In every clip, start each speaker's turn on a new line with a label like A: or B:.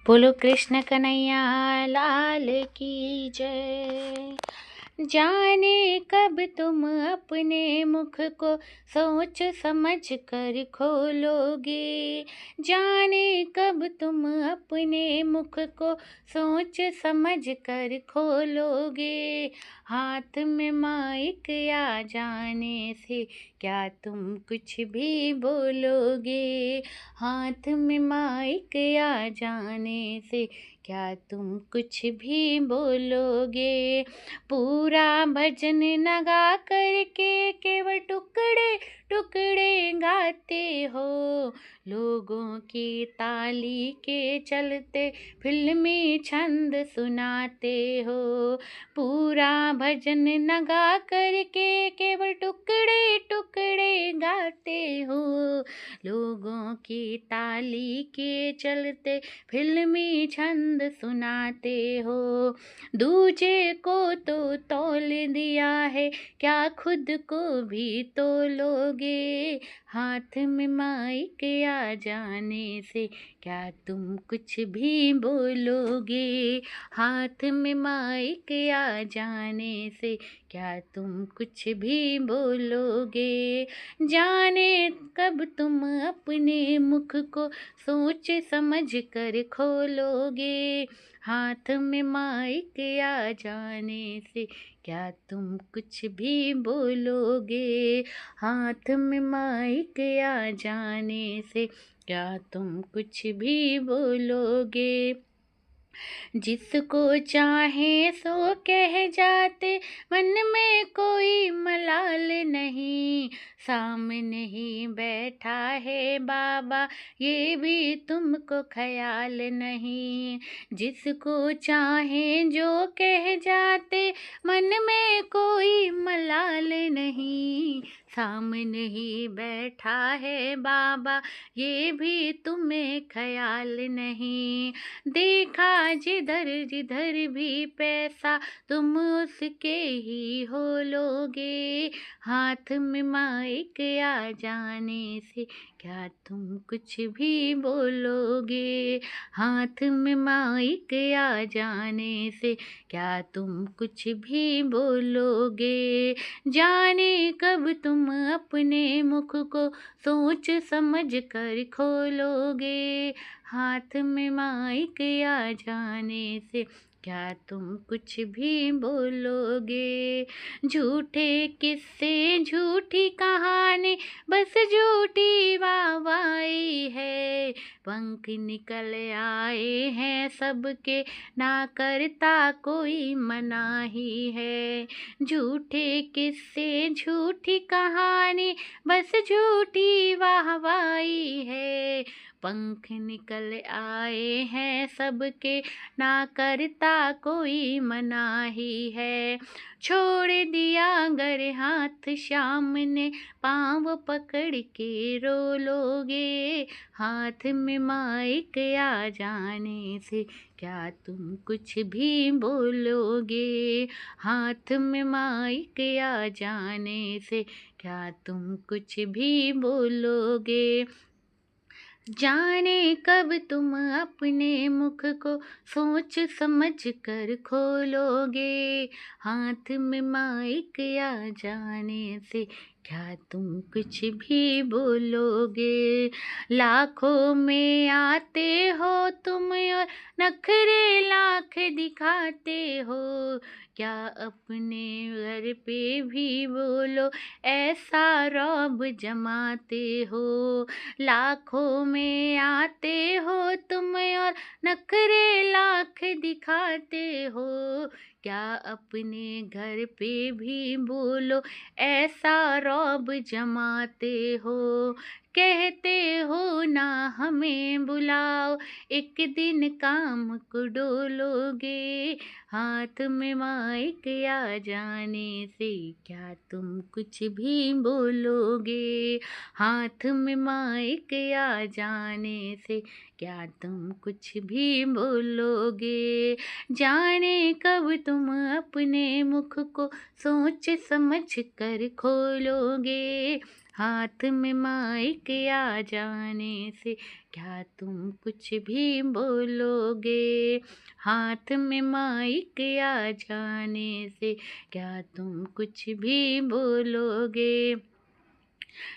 A: बोलो कृष्ण कन्हैया लाल की जय। जाने कब तुम अपने मुख को सोच समझ कर खोलोगे। जाने कब तुम अपने मुख को सोच समझ कर खोलोगे। हाथ में माइक आ जाने से क्या तुम कुछ भी बोलोगे। हाथ में माइक आ जाने से क्या तुम कुछ भी बोलोगे। पूरा भजन न गा करके केवल टुकड़े टुकड़े गाते हो। लोगों की ताली के चलते फिल्मी छंद सुनाते हो। पूरा भजन न गा करके केवल टुकड़े टुकड़े गाते हो। लोगों की ताली के चलते फिल्मी छंद सुनाते हो। दूजे को तो तौल दिया है, क्या खुद को भी तौलोगे। हाथ में माइक आ जाने से क्या तुम कुछ भी बोलोगे। हाथ में माइक आ जाने से क्या तुम कुछ भी बोलोगे। जाने कब तुम अपने मुख को सोच समझ कर खोलोगे। हाथ में माइक आ जाने से क्या तुम कुछ भी बोलोगे। हाथ में माइक आ जाने से क्या तुम कुछ भी बोलोगे। जिसको चाहे सो कह जाते, मन में कोई मलाल नहीं। सामने ही बैठा है बाबा, ये भी तुमको ख्याल नहीं। जिसको चाहे जो कह जाते, मन में कोई मलाल नहीं। सामने ही बैठा है बाबा, ये भी तुम्हें ख्याल नहीं। देखा जिधर जिधर भी पैसा, तुम उसके ही हो लोगे। हाथ में माइक आ जाने से क्या तुम कुछ भी बोलोगे। हाथ में माइक आ जाने से क्या तुम कुछ भी बोलोगे। जाने कब तुम अपने मुख को सोच समझ कर खोलोगे। हाथ में माइक आ जाने से क्या तुम कुछ भी बोलोगे। झूठे किस्से झूठी कहानी, बस झूठी वाहवाही है। पंख निकल आए हैं सबके, ना करता कोई मनाही है। झूठे किस्से झूठी कहानी, बस झूठी वाहवाही है। पंख निकल आए हैं सबके, ना करता कोई मनाही है। छोड़ दिया अगर हाथ शाम ने, पाँव पकड़ के रो लोगे। हाथ में माइक आ जाने से क्या तुम कुछ भी बोलोगे। हाथ में माइक आ जाने से क्या तुम कुछ भी बोलोगे। जाने कब तुम अपने मुख को सोच समझ कर खोलोगे। हाथ में माइक आ जाने से क्या तुम कुछ भी बोलोगे। लाखों में आते हो तुम और नखरे लाख दिखाते हो। क्या अपने घर पे भी बोलो, ऐसा रौब जमाते हो। लाखों में आते हो तुम और नखरे लाख दिखाते हो। क्या अपने घर पे भी बोलो, ऐसा रौब जमाते हो। कहते हो ना हमें बुलाओ, एक दिन काम को डोलोगे। हाथ में माइक आ जाने से क्या तुम कुछ भी बोलोगे। हाथ में माइक आ जाने से क्या तुम कुछ भी बोलोगे। जाने कब तुम अपने मुख को सोच समझ कर खोलोगे। हाथ में माइक आ जाने से क्या तुम कुछ भी बोलोगे। हाथ में माइक आ जाने से क्या तुम कुछ भी बोलोगे।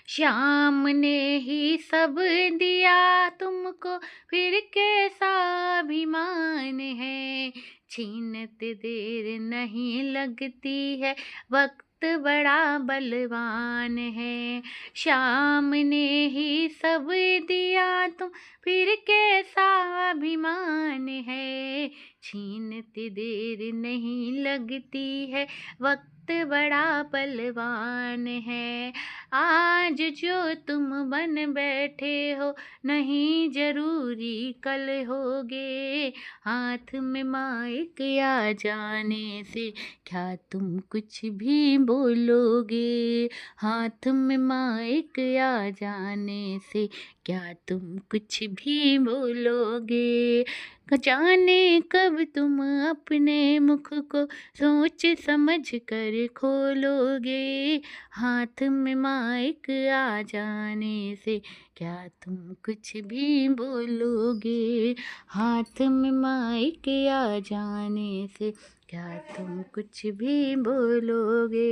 A: श्याम ने ही सब दिया तुमको, फिर कैसा अभिमान है। छीनते देर नहीं लगती है, वक्त बड़ा बलवान है। श्याम ने ही सब दिया तुम, फिर कैसा अभिमान है। छीनते देर नहीं लगती है, वक्त बड़ा बलवान है। आज जो तुम बन बैठे हो, नहीं जरूरी कल होगे। हाथ में माइक आ जाने से क्या तुम कुछ भी बोलोगे। हाथ में माइक आ जाने से क्या तुम कुछ भी बोलोगे। जाने कब तुम अपने मुख को सोच समझ कर खोलोगे। हाथ में माइक आ जाने से क्या तुम कुछ भी बोलोगे। हाथ में माइक आ जाने से क्या तुम कुछ भी बोलोगे।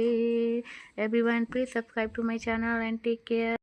A: Everyone please subscribe to my channel and take care.